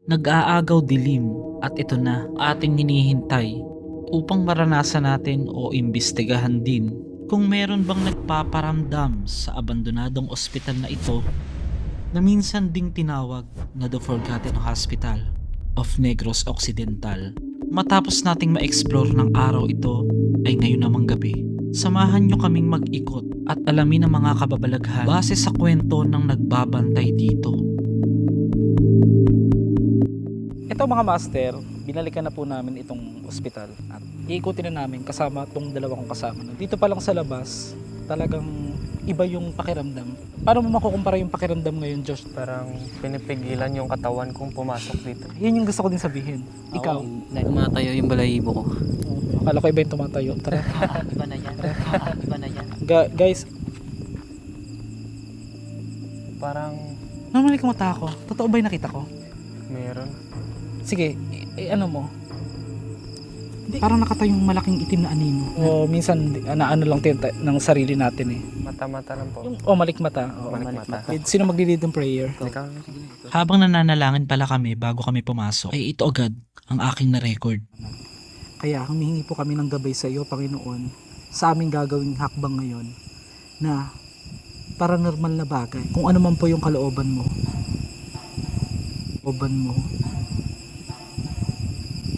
Nag-aagaw dilim at ito na ating hinihintay upang maranasan natin o imbestigahan din kung meron bang nagpaparamdam sa abandonadong ospital na ito na minsan ding tinawag na The Forgotten Hospital of Negros Occidental. Matapos nating ma-explore ng araw ito ay ngayon namang gabi. Samahan nyo kaming mag-ikot at alamin ang mga kababalaghan base sa kwento ng nagbabantay dito. Ito mga master, binalikan na po namin itong ospital at iikutin na namin kasama itong dalawa kong kasama. Dito pa lang sa labas, talagang iba yung pakiramdam. Paano mo makukumpara yung pakiramdam ngayon, Josh? Parang pinipigilan yung katawan kong pumasok dito. Yun yung gusto ko din sabihin. Ikaw? Tumatayo yung balahibo ko. Akala ko iba yung tumatayo. Tara. Iba na yan. Iba na yan. Guys, Parang normally kumata ako. Totoo ba yung nakita ko? meron. Sige, ano mo? Parang nakatayong malaking itim na anino. O minsan, ano lang ng sarili natin eh. Mata-mata lang po. Malikmata. Malikmata. Sino mag-lead ng prayer? Ikaw? Habang nananalangin pala kami bago kami pumasok, ay ito agad ang aking na-record. Kaya humihingi po kami ng gabay sa iyo, Panginoon, sa aming gagawing hakbang ngayon na paranormal na bagay. Kung ano man po yung kalooban mo,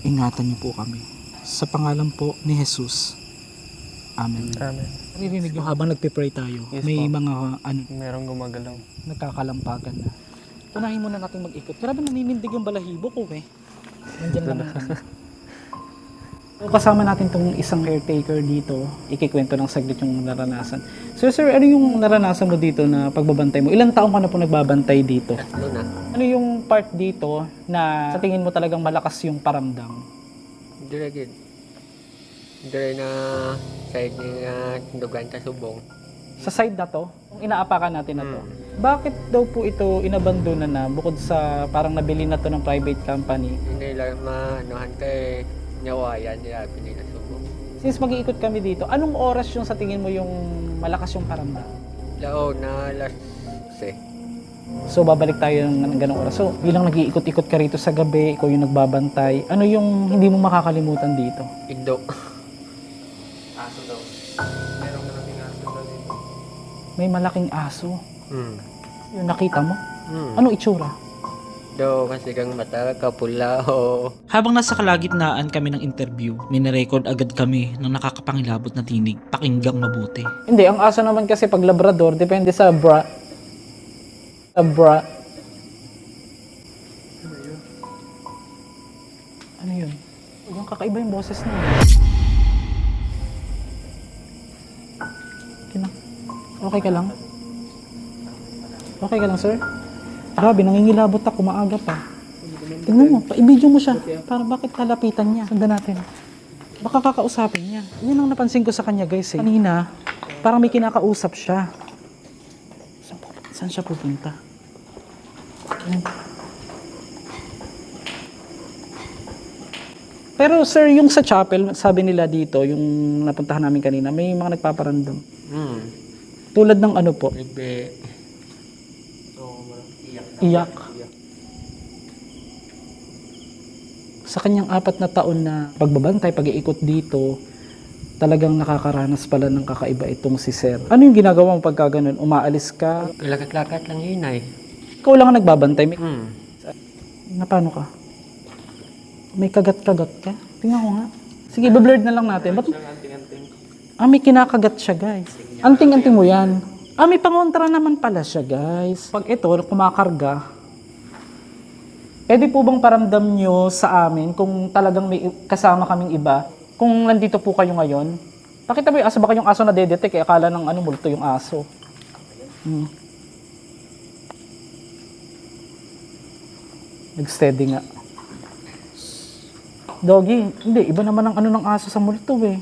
ingatan niyo po kami. Sa pangalan po ni Jesus. Amen. Amen. Naririnig nyo habang nagpe-pray tayo. Yes, May po. mga Merong gumagalaw. nagkakalampagan na. Unahin muna natin mag-ikot. Grabe naninindig yung balahibo ko eh. Nandiyan naman kami. So, kasama natin tong isang caretaker dito. Ikikwento ng saglit yung naranasan. So sir, ano yung naranasan mo dito na pagbabantay mo? Ilang taong ka na po nagbabantay dito? Tatlo na. Ano yung part dito na sa tingin mo talagang malakas yung paramdam? Dire gid. Dire na side ni Tindugan sa Subong. Sa side na to, kung inaapakan natin na to, bakit daw po ito inabandona na bukod sa parang nabili na to ng private company? Hindi lang maanohan kay nyawayan nila pinila Subong. Since mag-iikot kami dito, anong oras yung sa tingin mo yung malakas yung paramdam? Lao na last se. So babalik tayo ng ganong oras. So bilang nag-iikot-ikot ka rito sa gabi, ikaw yung nagbabantay, ano yung hindi mo makakalimutan dito? Indo. Aso daw. Merong malaking aso daw dito. May malaking aso. Yung nakita mo? Hmm. Anong itsura? Do kasi kang mata kapula o Habang nasa kalagitnaan kami ng interview, minirecord agad kami ng nakakapangilabot na tinig. Pakinggang mabuti. Hindi, ang aso naman kasi pag Labrador, depende sa bra. Ano yun? Yung kakaiba yung boses na yun. Okay ka lang? Okay ka lang, sir? Grabe, nangingilabot ako, maaga pa. Tingnan mo, pa-video mo siya. Para bakit kalapitan niya? Sundan natin. Baka kakausapin niya. Yun ang napansin ko sa kanya, guys. Kanina, parang may kinakausap siya. Saan siya pupunta? Ayan. Pero sir, yung sa chapel, sabi nila dito, yung napuntahan namin kanina, may mga nagpaparandam. Tulad ng ano po? ibe Iyak. Sa kanyang 4 na taon na pagbabantay, pag-iikot dito, talagang nakakaranas pala ng kakaiba itong si Sir. Ano yung ginagawa mo pagka ganun? Umaalis ka? lakat-lakat lang yun ay. Ikaw lang ang nagbabantay. Hmm. Na paano ka? May kagat-kagat ka? Tingnan ko nga. Sige, blurred na lang natin. Ba't? May kinakagat siya, guys. Anting-anting mo yan. May pangontra naman pala siya, guys. Pag ito, kumakarga, pwede po bang paramdam nyo sa amin kung talagang may kasama kaming iba? Kung nandito po kayo ngayon? Pakita mo yung aso. Baka yung aso na dedetect, akala ng multo yung aso. Nag-steady nga. Doggy, hindi. Iba naman ang ng aso sa multo eh.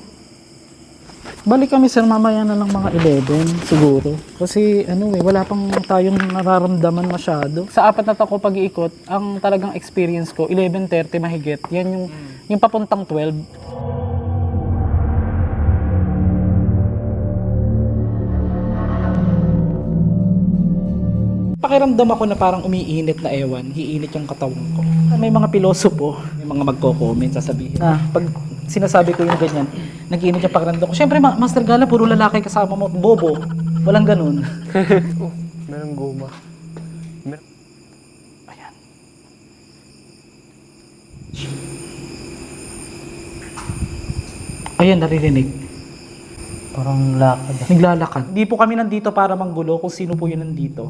Balik kami sir, mamaya na lang mga 11 siguro. Kasi wala pang tayong nararamdaman masyado. Sa 4 na taon ko pag-iikot, ang talagang experience ko, 11:30 mahigit. Yan yung papuntang 12. Pakiramdam ako na parang umiinit na ewan, hiinit yung katawan ko. May mga pilosopo, may mga magko-comment, sasabihin. Pag sinasabi ko yung ganyan, nag-iinit yung pakiramdam ko. Siyempre, Master Gala, puro lalaki kasama mo. Bobo. Walang ganun. Oh, merong guma. Ayan. Ayan, naririnig. Parang lakad. Naglalakad. Hindi po kami nandito para manggulo kung sino po yun nandito.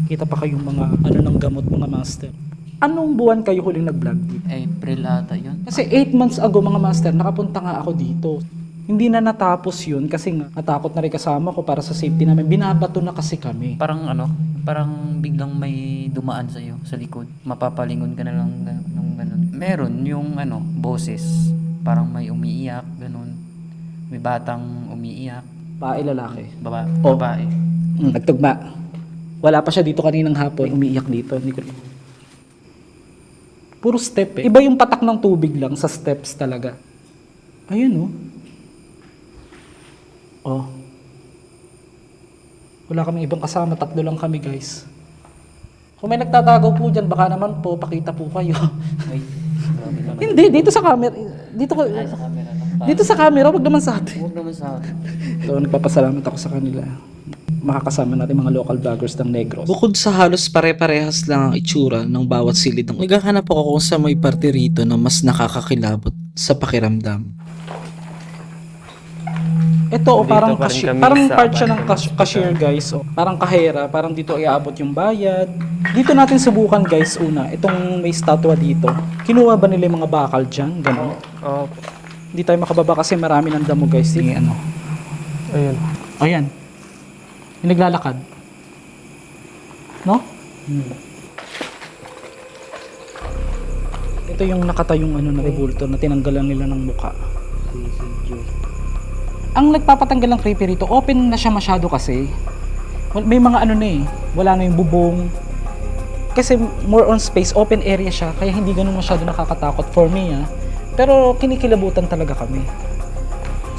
Kita pa kayong mga ng gamot, mga master. Anong buwan kayo huling nag-vlog dito? April ata yun. Kasi 8 months ago, mga master, nakapunta nga ako dito. Hindi na natapos yun kasi nga natakot na rin kasama ko para sa safety namin. Binabato na kasi kami. Parang parang biglang may dumaan sa iyo sa likod. Mapapalingon ka na lang nung ganun. Meron yung boses. Parang may umiiyak, ganun. May batang umiiyak. Pae lalaki. Oh. Babae. Nagtugma. Wala pa siya dito kaninang hapon. Umiiyak dito. Hindi ko... Puro step eh. Iba yung patak ng tubig lang sa steps talaga. Ayun oh. Oh. Wala kami ibang kasama. 3 lang kami, guys. Kung may nagtatago po dyan, baka naman po, pakita po kayo. Ay, grabe naman. Hindi, dito sa camera. Dito Ay, sa camera lang. Dito sa camera, wag naman sa atin. Huwag naman sa akin. So, nagpapasalamat ako sa kanila. Makakasama natin mga local vloggers ng Negros. Bukod sa halos pare-parehas lang ang itsura ng bawat silid ng naghahanap ako kung sa may parte rito na mas nakakakilabot sa pakiramdam. Ito, Dito parang pa rin cashier. kami Parang sa part siya ng Abandoned cashier, guys. Oh. Parang kahera. Parang dito iaabot yung bayad. Dito natin subukan, guys, una. Itong may statwa dito. Kinuha ba nila yung mga bakal dyan? Ganun. Oh, Hindi tayo makababa kasi marami ng damo, guys. Sige, ano. ayun. Ayan. Yung naglalakad. No? Ito yung nakatayong na rebulto na tinanggalan nila ng muka. Ang nagpapatanggal ng creepy rito, open na siya masyado kasi. May mga na eh, wala na yung bubong. Kasi more on space, open area siya, kaya hindi ganun masyado nakakatakot for me Pero kinikilabutan talaga kami.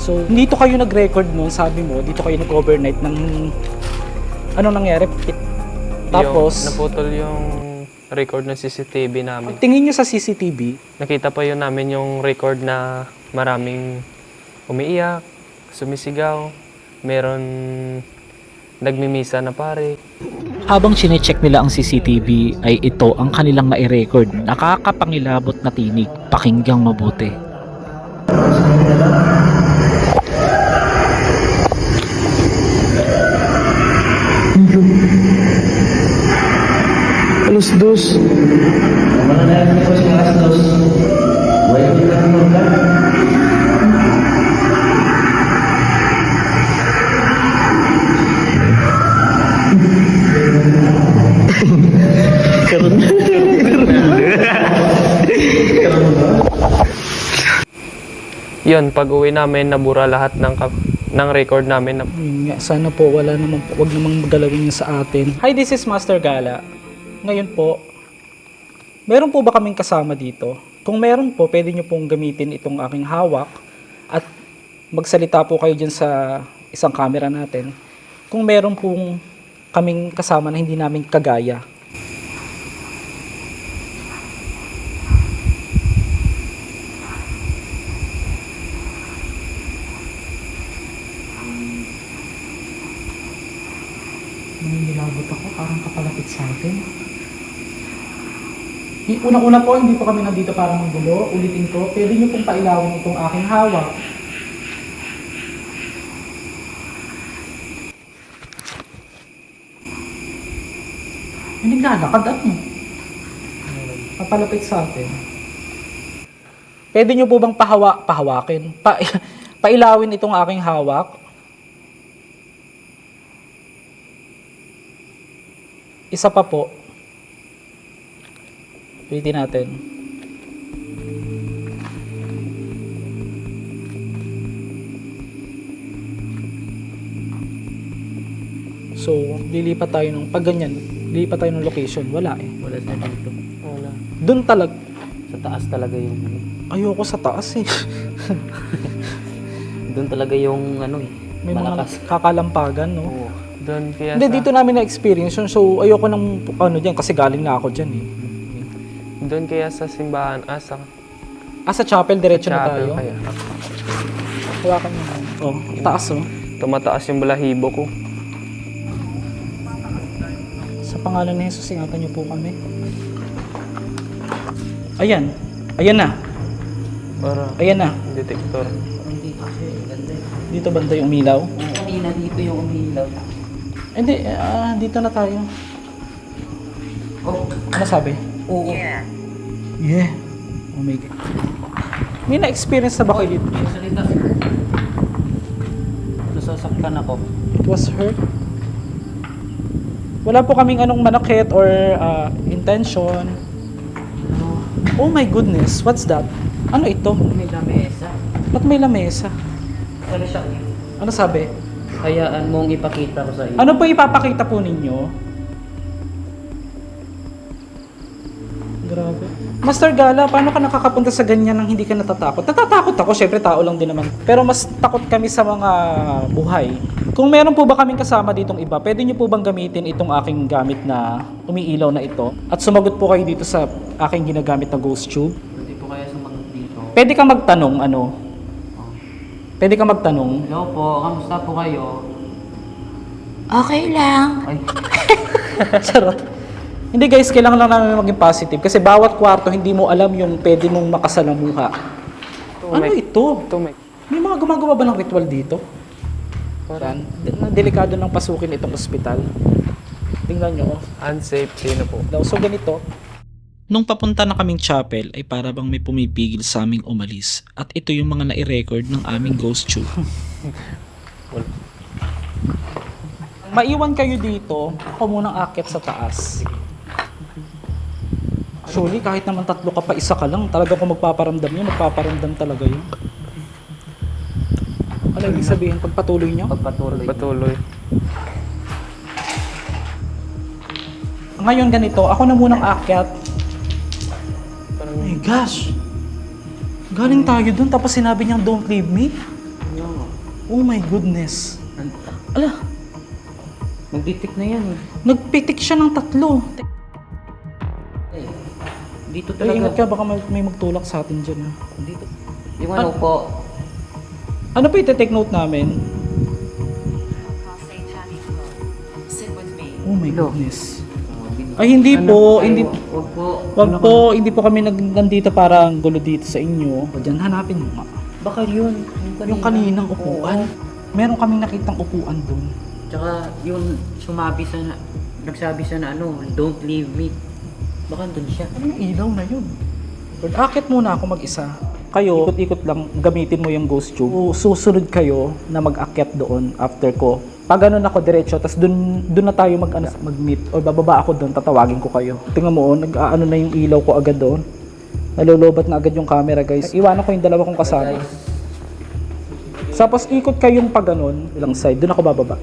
So, dito kayo nag-record noon, sabi mo, dito kayo nag-overnight ng anong nangyari? Tapos, Naputol yung record ng CCTV namin. tingin nyo sa CCTV, Nakita pa yun namin yung record na maraming umiiyak, sumisigaw, meron nagmimisa na pare. Habang chinecheck nila ang CCTV ay ito ang kanilang nai-record. Nakakapangilabot na tinig. Pakinggang mabuti. Alas dos. Yun, pag uwi namin, nabura lahat ng record namin. yun nga, sana po wag namang magalawin yun sa atin. Hi, this is Master Gala. Ngayon po, meron po ba kaming kasama dito? Kung meron po, pwede nyo pong gamitin itong aking hawak at magsalita po kayo dyan sa isang camera natin. Kung meron pong kaming kasama na hindi namin kagaya. Nilabot ako, parang kapalapit sa atin. Unang-una po, hindi po kami nandito para manggulo. Ulitin ko, pwede nyo pong pailawin itong aking hawak. May naglalakad ano? Kapalapit sa atin. Pwede nyo po bang pahawakin? Pailawin itong aking hawak? Isa pa po. Ulitin natin. So, lilipat tayo ng pag ganyan, lilipat tayo ng location. Wala eh. Wala sa dito. Wala. Doon talag. Sa taas talaga yung Ayoko sa taas eh. doon talaga yung May malakas. mga kakalampagan, no? Oo. Doon kaya Hindi, dito namin na-experience yun. So, ayoko ng diyan kasi galing na ako diyan eh. Doon kaya sa simbahan, sa Sa chapel, diretso na chapel tayo. kaya. Hawakan mo. Oh, taas oh. Tumataas yung balahibo ko. Sa pangalan ni Jesus, ingatan niyo po kami. Ayan. Ayan na. Para Ayan na. detektor. Hindi kasi, ganda eh. Dito banda yung umilaw. Kanina dito yung umilaw. Hindi, dito na tayo. Oh, Ano sabi? oo. Yeah. Oh my God. May na-experience na ba kayo dito? Yung salita, sir. Nasasaktan ako. It was hurt? Wala po kaming anong manakit or intention. Oh my goodness, what's that? Ano ito? May lamesa. Ba't may lamesa? Ano siya? Ano sabi? Hayaan mong ipakita ko sa iyo. Ano po ipapakita po ninyo? Grabe. Master Gala, paano ka nakakapunta sa ganyan nang hindi ka natatakot? Natatakot ako, syempre tao lang din naman. Pero mas takot kami sa mga buhay. Kung meron po ba kaming kasama ditong iba, pwede nyo po bang gamitin itong aking gamit na umiilaw na ito? At sumagot po kayo dito sa aking ginagamit na ghost tube? Hindi po kaya sumagot dito. Pwede ka magtanong, ano? Pwede ka magtanong? Hello po, kamusta po kayo? Okay lang. Ay, Charot. Hindi guys, kailangan lang namin maging positive kasi bawat kwarto hindi mo alam yung pwede mong makasalamuha. Ano ito? Ito may May mga gumagawa ba ng ritual dito? Yan. Delikado ng pasukin itong ospital. Tingnan nyo. unsafe din po. So ganito. Nung papunta na kaming chapel ay para bang may pumipigil sa aming umalis at ito yung mga nai-record ng aming ghost tube. Maiwan kayo dito, ako munang akit sa taas. Actually, kahit naman tatlo ka pa, isa ka lang, talaga kung magpaparamdam yun, magpaparamdam talaga yun. Ano ibig sabihin, pagpatuloy nyo? pagpatuloy. Patuloy. Ngayon ganito, ako na munang akyat. Parang Oh my gosh! Galing tayo dun, tapos sinabi niyang don't leave me? Oh my goodness. Ala, Magditik na yan eh. nagpitik siya ng tatlo. Dito Ay, ingat talaga. ka, baka may magtulak sa atin dyan. Ha? Dito. Yung ano po, Ano pa iti-take note namin? Sit with me. Oh my Hello. goodness. Ay, hindi po, hindi. Wag po. Wag po, hindi po kami nandito para gulo dito sa inyo. O dyan, hanapin mo nga. Baka yun. Yung kaninang upuan. Meron kaming nakitang upuan doon. Tsaka yung sumabi sa nagsabi siya na ano, don't leave me. Baka doon siya. Anong ilaw na yun? Lord, akit muna ako mag-isa. Kayo, ikot-ikot lang, gamitin mo yung ghost tube. Susunod kayo na mag-akyat doon after ko. Pag ganun ako diretso, tapos doon na tayo mag-meet o bababa ako doon, tatawagin ko kayo. Tingnan mo, nag-aano na yung ilaw ko agad doon. Nalulubat na agad yung camera, guys. Iwanan ko yung dalawa kong kasama. Guys, Tapos ikot kayong pag ganun, ilang side, doon ako bababa.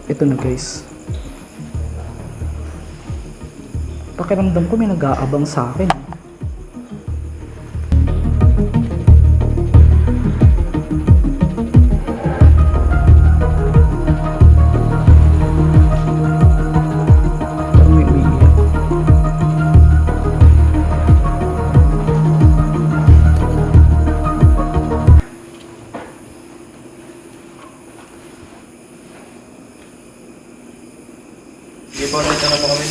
Ito na guys. Pakiramdam ko may nag-aabang sa akin. Parang may umiiyak. Sige po, dito na po kami.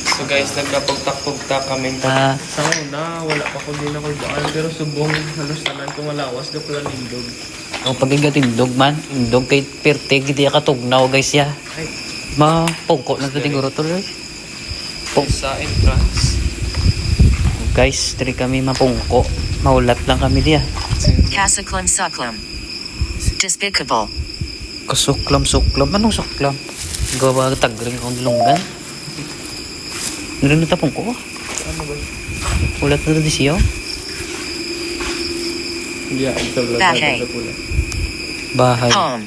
So guys, nagkapugtak-pugtak kami. Sa una, wala pa ko din ako daan. Pero subong halos tanan ko malawas do pala nindog. ang pagigatindog man, indog kay pertig hindi ka tugnaw guys ya. Ay, Mapungko na to siguro to. sa entrance. Guys, tri kami mapungko. Maulat lang kami diya. Kasuklam suklam. Despicable. Kasuklam-suklam. Anong suklam? Gawa tagring akong dilunggan. Narinig na tapong ko. Ano ba? Ulat na di siya. Yeah, sa vlog Bahay. sa pula. Bahay. Home.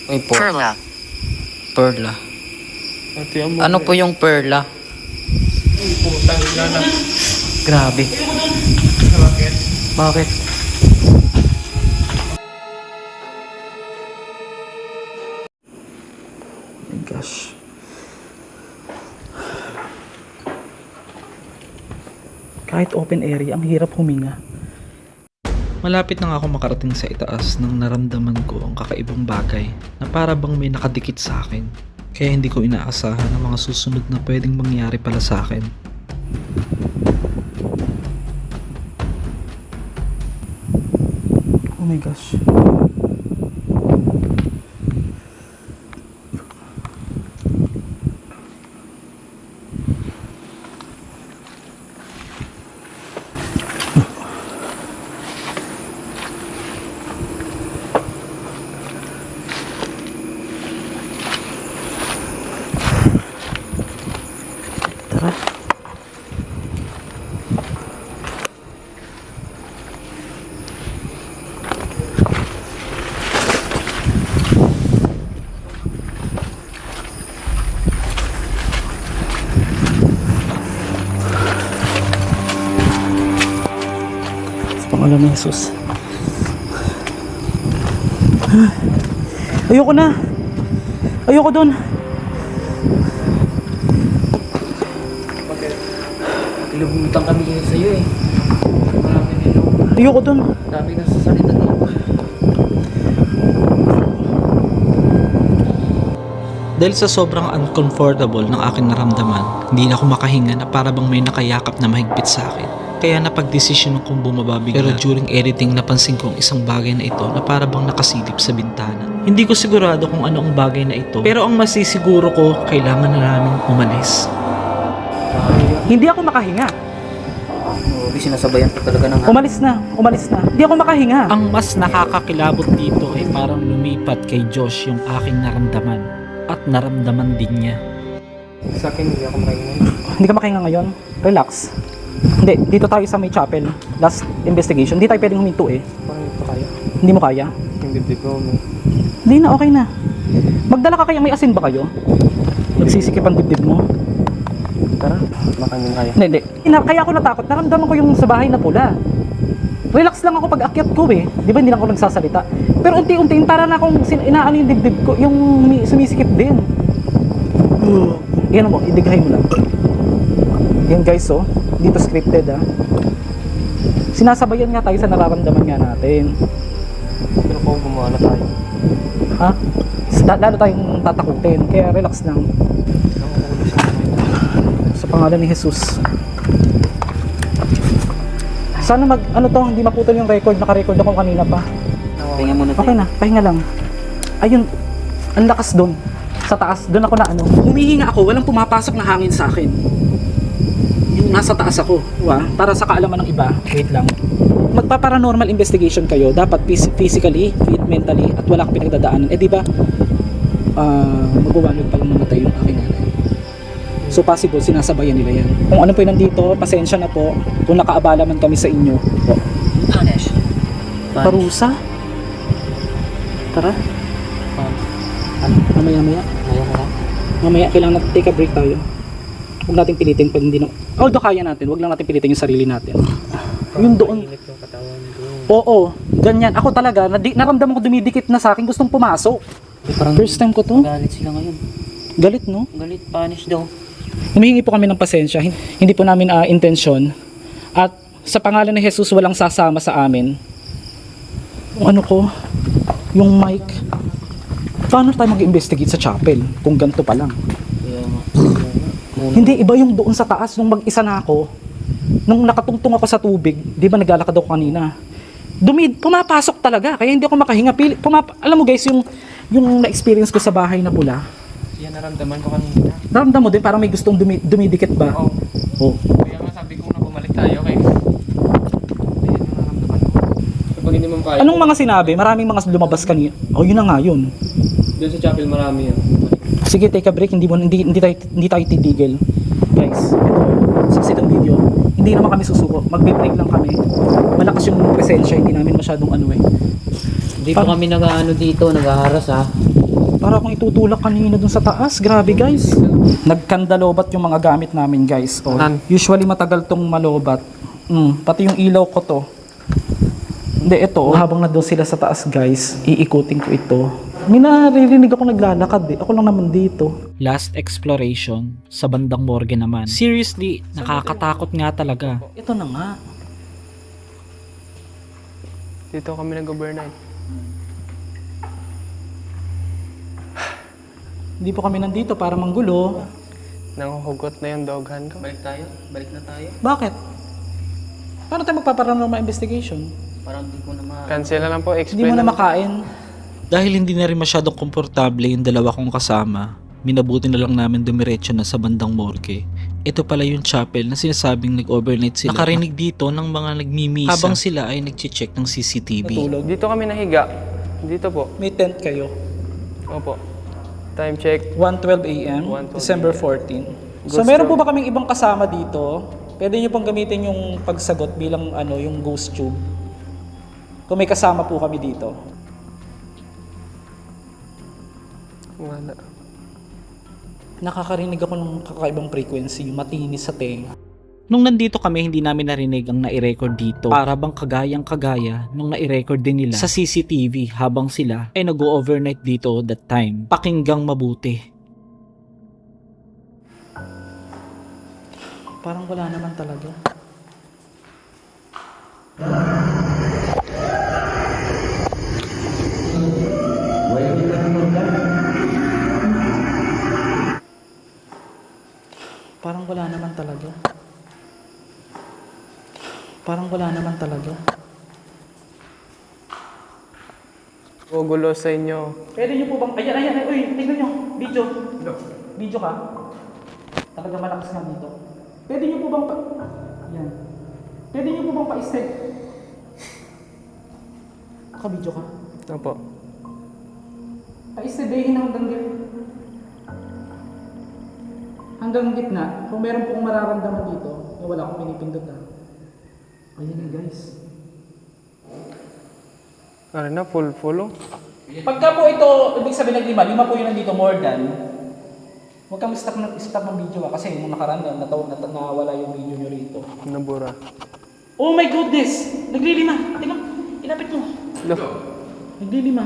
Uy po. Perla. Perla. Ate, ang Ano po yung perla? putang ina na. Grabe. Bakit? Bakit? gosh. Kahit open area, ang hirap huminga. Malapit na nga ako makarating sa itaas nang naramdaman ko ang kakaibang bagay na para bang may nakadikit sa akin. Kaya hindi ko inaasahan ang mga susunod na pwedeng mangyari pala sa akin. Oh my gosh. Tara. Sa pangalan ni Jesus. Ayoko na. Ayoko doon. Kilubutan kami sa'yo eh. Marami nilo. Ayoko doon. Dami na sa salita nila. Dahil sa sobrang uncomfortable ng aking naramdaman, hindi na ako makahinga na para bang may nakayakap na mahigpit sa akin. Kaya napagdesisyon kong bumaba bigla. Pero during editing napansin ko ang isang bagay na ito na para bang nakasilip sa bintana. Hindi ko sigurado kung ano ang bagay na ito, pero ang masisiguro ko, kailangan na namin umalis. Hindi ako makahinga. Grabe, sinasabayan ko talaga ng Umalis na. Hindi ako makahinga. Ang mas nakakakilabot dito ay parang lumipat kay Josh yung aking naramdaman at naramdaman din niya. Sa akin, hindi ako makahinga. Hindi ka makahinga ngayon? Relax. Hindi, dito tayo sa may chapel. Last investigation. Hindi tayo pwedeng huminto eh. Parang ito kaya. Hindi mo kaya? Yung dibdib ko, no? Hindi na, okay na. Magdala ka kaya, may asin ba kayo? Nagsisikip ang dibdib mo. Tara, baka hindi kaya. Hindi. Kaya ako natakot. Naramdaman ko yung sa bahay na pula. Relax lang ako pag akyat ko eh. Di ba hindi lang ako nagsasalita? Pero unti-unti, para na akong inaano yung dibdib ko, yung sumisikip din. Yan mo, idighay mo lang. Yan guys, oh. Dito scripted ah. Sinasabayan nga tayo sa nararamdaman nga natin. Pero kung gumawa na tayo. Ha? Lalo tayong tatakutin. Kaya relax lang. Sa pangalan ni Jesus. Sana hindi maputol yung record. Naka-record ako kanina pa. Pahinga muna tayo. Okay na, pahinga lang. Ayun, ang lakas doon. Sa taas, doon ako na ano. Humihinga ako, walang pumapasok na hangin sa akin. Yung nasa taas ako, para sa kaalaman ng iba. Wait lang. Magpa-paranormal investigation kayo, dapat physically, fit mentally, at wala kang pinagdadaanan. Eh di ba, magwawalag pa lang namatay yung aking nanay. So possible, sinasabayan nila yan. Kung ano po yung nandito, pasensya na po. Kung nakaabala man kami sa inyo. Punish. Parusa? Tara. Mamaya, kailangan natin take a break tayo. Huwag natin pilitin pag hindi na... Although kaya natin, huwag lang natin pilitin yung sarili natin. Yung doon. Mainit yung katawan ko. Oo, ganyan. Ako talaga, naramdaman ko dumidikit na sa akin, gustong pumasok. Parang First time ko to. galit sila ngayon. Galit, no? Galit, punish daw. Humihingi po kami ng pasensya. Hindi po namin intensyon. At sa pangalan ni Jesus, walang sasama sa amin. Yung ano ko, yung mic. Paano tayo mag-investigate sa chapel kung ganito pa lang? Kaya nga. Hindi, iba yung doon sa taas nung mag-isa na ako. Nung nakatungtong ako sa tubig, di ba naglalakad ako kanina? Pumapasok talaga, kaya hindi ako makahinga. Alam mo guys, yung na-experience ko sa bahay na pula, Yan naramdaman ko kanina. naramdam mo din parang may gustong dumidikit ba? Oo. Oh. Kaya nga sabi ko na bumalik tayo kay. Yan ang naramdaman ko. Kapag hindi mo kaya. Anong mga sinabi? Maraming mga lumabas kanina. Oh, yun na nga yun. Doon sa chapel marami yan. Sige, take a break. Hindi tayo titigil. Guys, ito, sa itong video, hindi naman kami susuko. Magbe-break lang kami. Malakas yung presensya, hindi namin masyadong ano eh. Hindi pa kami nag-ano dito, nag-aharas ha. Para akong itutulak kanina dun sa taas. Grabe guys. Nagkandalobat yung mga gamit namin guys. Oh, usually matagal tong malobat. Pati yung ilaw ko to. Hindi, ito. Habang nandun sila sa taas guys, iikutin ko ito. May naririnig ako naglalakad eh. Ako lang naman dito. Last exploration sa bandang morgue naman. Seriously, nakakatakot nga talaga. Ito na nga. Dito kami nag-overnight. Hindi po kami nandito para manggulo. Nanghuhugot na yung doghan ko. Balik tayo? Balik na tayo? Bakit? Paano tayo magpaparanormal investigation? Parang di ko na Cancel na lang po. Hindi Explain mo na lang. makain. Dahil hindi na rin masyadong komportable yung dalawa kong kasama, minabuti na lang namin dumiretso na sa bandang morgue. Ito pala yung chapel na sinasabing nag-overnight sila. Nakarinig dito ng mga nagmimisa habang sila ay nag-check ng CCTV. Natulog. Dito kami nahiga. Dito po. May tent kayo. Opo. Time check. 1:12 a.m. 1:12 December a.m. 14. So meron po tube. ba kaming ibang kasama dito? Pwede niyo pong gamitin yung pagsagot bilang yung ghost tube. Kung may kasama po kami dito. Wala. Nakakarinig ako ng kakaibang frequency, matinis sa tenga. Nung nandito kami, hindi namin narinig ang nai-record dito. Para bang kagayang-kagaya nung nai-record din nila sa CCTV habang sila ay nag-overnight dito that time. Pakinggang mabuti. Parang wala naman talaga. Parang wala naman talaga. Parang wala naman talaga. Gugulo sa inyo. Pwede niyo po bang... Ayan. Uy, tingnan niyo. Video. Video ka. Talaga malakas nga dito. Pwede niyo po bang... Yan. Pwede niyo po bang pa-step? Ka-video ka. Opo. Pa-steadyhin hanggang gitna. Hanggang gitna. Kung meron pong mararamdaman dito, na wala akong pinipindot na. Ayan na guys. Ano na, full oh. Pagka po ito, ibig sabihin naglima, lima po yun nandito more than. Huwag kang stop ng video kasi nung nakaraan nawala yung video nyo rito. Nabura. Oh my goodness! Naglilima! Tingnan, ilapit mo. Look. Naglilima.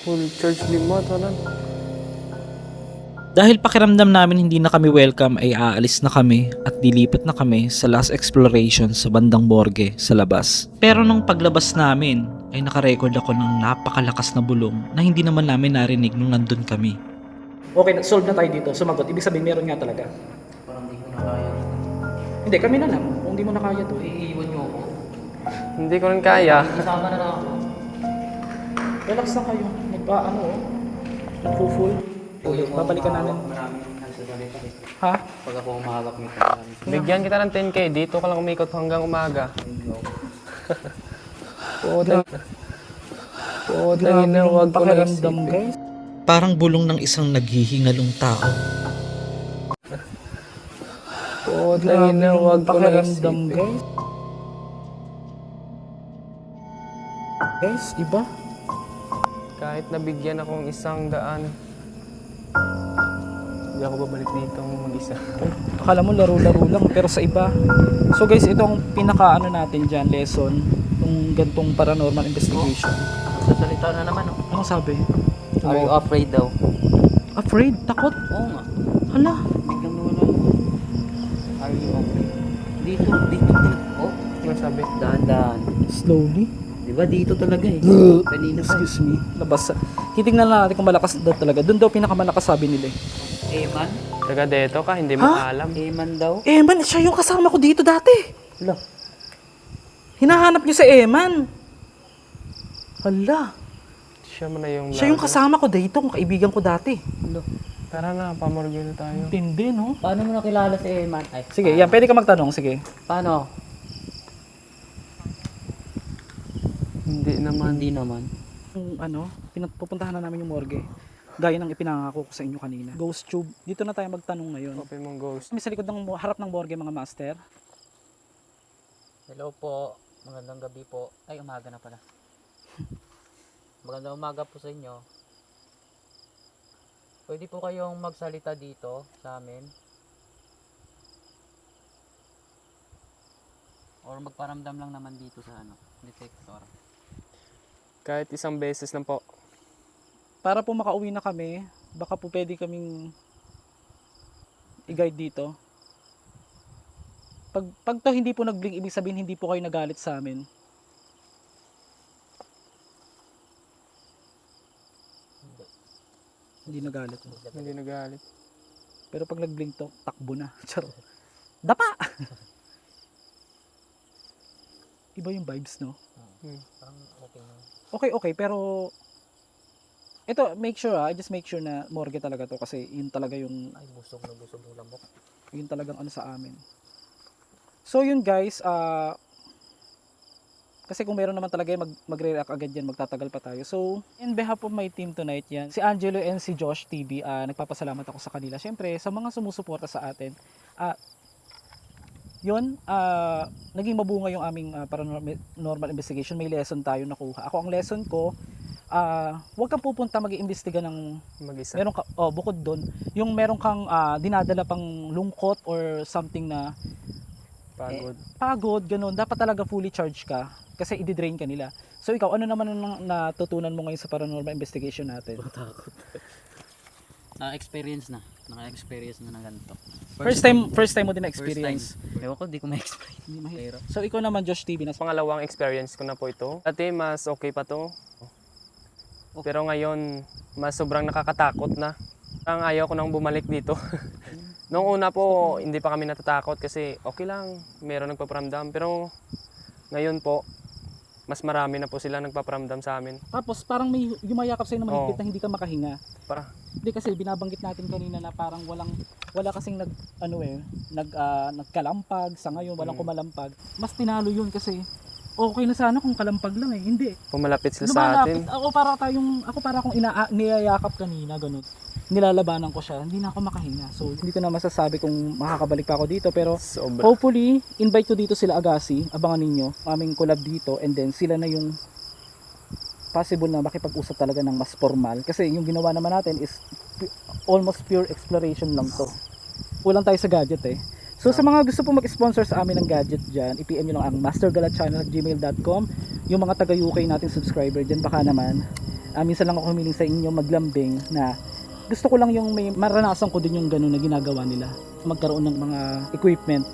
Full charge lima, tanan. Dahil pakiramdam namin hindi na kami welcome ay aalis na kami at dilipat na kami sa last exploration sa bandang morgue sa labas. Pero nung paglabas namin ay nakarecord ako ng napakalakas na bulong na hindi naman namin narinig nung nandun kami. Okay, solve na tayo dito. Sumagot. Ibig sabihin meron nga talaga. Parang di ko na kaya. Hindi, kami na lang. Kung hindi mo na kaya to. Iiwan niyo ako. Hindi ko rin kaya. Kasama na lang ako. Relax lang kayo. Nagpo-full. Babalikan namin. Maraming sa ganito. Ha? Pag ako umahawak nito, maraming Bigyan kita ng 10k. Dito ka lang umikot hanggang umaga. Podang ina, huwag ko na Pakiramdam, isipin. guys. Parang bulong ng isang naghihingalong tao. Podang ina, huwag ko na Pakiramdam, isipin. guys. Guys, iba. Kahit nabigyan akong 100, hindi ako babalik dito mag-isa. Akala mo laro-laro lang pero sa iba. So guys, itong pinaka natin dyan, lesson, yung gantong paranormal investigation. Sasalita na naman, oh. Anong sabi? Are you afraid daw? Afraid? Takot? Oo nga. Hala? Biglang nawala. Are you afraid? Dito. Oh, Ano sabi? dahan-dahan. Slowly? Di ba dito talaga eh? Kanina pa. Excuse me. Labas. Titignan lang natin kung malakas daw talaga. Doon daw pinakamalakas sabi nila eh. Eman? Taga deto ka, hindi mo Ha? alam. Eman daw? Eman, siya yung kasama ko dito dati. Hala. Hinahanap niyo sa Eman. Hala. Siya mo na yung Siya yung kasama ko dito, kung kaibigan ko dati. Tara na, pamorgue na tayo. Tindi, no? Paano mo nakilala si Eman? Ay, Sige, yan. Pwede ka magtanong. Sige. paano? Hindi naman. Hindi naman. Yung pupuntahan na namin yung morgue. Gaya ng ipinangako ko sa inyo kanina. Ghost tube. Dito na tayo magtanong ngayon. Open mong ghost. Kami sa likod ng harap ng morgue, mga master. Hello po. Magandang gabi po. Ay, umaga na pala. Magandang umaga po sa inyo. Pwede po kayong magsalita dito sa amin. Or magparamdam lang naman dito sa detector. Kahit isang beses lang po. para po makauwi na kami, baka po pwede kaming i-guide dito. Pag to hindi po nag-blink, ibig sabihin hindi po kayo nagalit sa amin. Hindi nagalit. Hindi nagalit. Pero pag nag-blink to, takbo na. Charot. Dapa! Iba yung vibes, no? Okay, pero ito, make sure just make sure na morgue talaga to kasi yun talaga yung busog ng lamok. Yun talagang ano sa amin. So yun guys, kasi kung meron naman talaga magre-react agad yan, magtatagal pa tayo. So, in behalf of my team tonight yan, si Angelo and si Josh TV, nagpapasalamat ako sa kanila. Siyempre, sa mga sumusuporta sa atin. Naging mabunga yung aming paranormal investigation. May lesson tayo nakuha. Ako ang lesson ko, huwag kang pupunta mag-iimbestiga ng Mag-isa. meron ka, bukod doon, yung meron kang dinadala pang lungkot or something na Pagod. ganun. Dapat talaga fully charged ka kasi i-drain ka nila. So ikaw, ano naman ang natutunan mo ngayon sa paranormal investigation natin? Na-experience na. Naka-experience na ng ganito. First time mo din na-experience. Ewan ko, di ko ma-explain. Pero, So ikaw naman, Josh TV, Pangalawang experience ko na po ito. Dati mas okay pa to. Pero ngayon, mas sobrang nakakatakot na. Ang ayaw ko nang bumalik dito. Noong una po, hindi pa kami natatakot kasi okay lang, meron nagpaparamdam. Pero ngayon po, mas marami na po sila nagpaparamdam sa amin. tapos parang may yumayakap sa'yo na mahigpit Oo. na hindi ka makahinga. Para, Hindi kasi binabanggit natin kanina na parang wala kasing nagkalampag sa ngayon, walang kumalampag. Mas tinalo yun kasi okay na sana kung kalampag lang Hindi. pumalapit sila sa atin. Ako para akong niyayakap kanina, ganun. Nilalabanan ko siya, hindi na ako makahinga. So, hindi ko na masasabi kung makakabalik pa ako dito. Pero, Sobra. hopefully, invite ko dito sila Agassi. Abangan ninyo, aming collab dito. And then, sila na yung possible na makipag-usap talaga ng mas formal. Kasi yung ginawa naman natin is almost pure exploration lang to. Kulang tayo sa gadget So sa mga gusto po mag-sponsor sa amin ng gadget dyan, i-PM nyo lang ang mastergalatchannel@gmail.com. Yung mga taga UK nating subscriber dyan, baka naman minsan lang ako humiling sa inyo maglambing na gusto ko lang yung may maranasan ko din yung ganun na ginagawa nila, magkaroon ng mga equipment.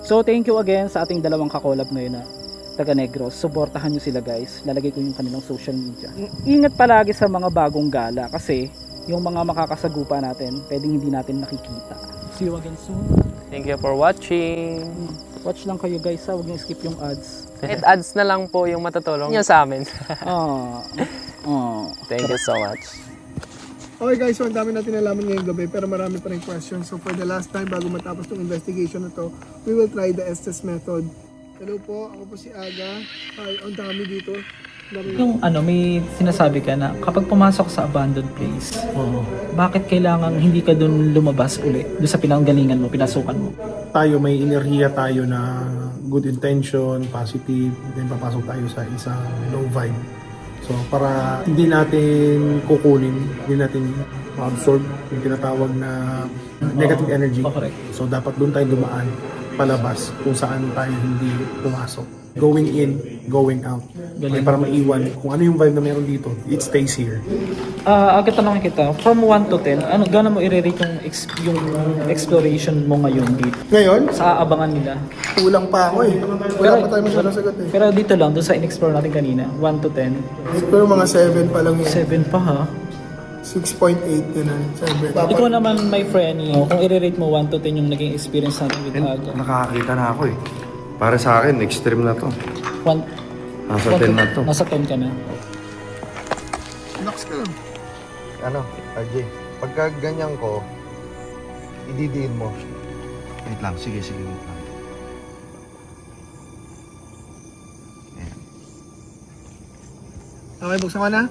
So thank you again sa ating dalawang kakolab ngayon na taga Negros. Suportahan nyo sila guys, lalagay ko yung kanilang social media. Ingat palagi sa mga bagong gala kasi yung mga makakasagupa natin pwedeng hindi natin nakikita. See you again soon. Thank you for watching. Watch lang kayo guys, huwag niyo skip yung ads. Kahit ads na lang po yung matutulong nyo sa amin. Thank you so much. Okay guys, so ang dami natin nalaman ngayong gabi pero marami pa rin questions. So for the last time, bago matapos itong investigation na to, we will try the Estes method. Hello po, ako po si Aga. Hi, ang dami dito. Yung may sinasabi ka na kapag pumasok sa abandoned place, bakit kailangan hindi ka dun lumabas uli? Doon sa pinanggalingan mo, pinasukan mo? Tayo may enerhiya tayo na good intention, positive, then papasok tayo sa isang low vibe. So para hindi natin kukunin, hindi natin ma-absorb yung tinatawag na negative energy. Correct. So dapat doon tayo dumaan palabas kung saan tayo hindi pumasok. Going in, going out. Okay, para maiwan kung ano yung vibe na meron dito, it stays here. Agad tanongin kita, from 1 to 10, gano'n mo i-rate yung exploration mo ngayon dito? Ngayon, Sa aabangan nila? kulang pa ako Wala pa tayo masyadong sagot Pero dito lang, doon sa in-explore natin kanina, 1 to 10, Pero mga 7 pa lang yun. 7 pa ha? 6.8 ganun. 7. Ikaw naman, my friend, kung i-rate mo 1 to 10 yung naging experience natin with Aga. Nakakakita na ako Para sa akin, extreme na to. 1, Nasa 10 na to. Nasa 10 ka na. Relax ka lang. Ano, RJ, pagka ganyan ko, ididiin mo. Wait lang, sige, wait lang. Okay, buksan ko na.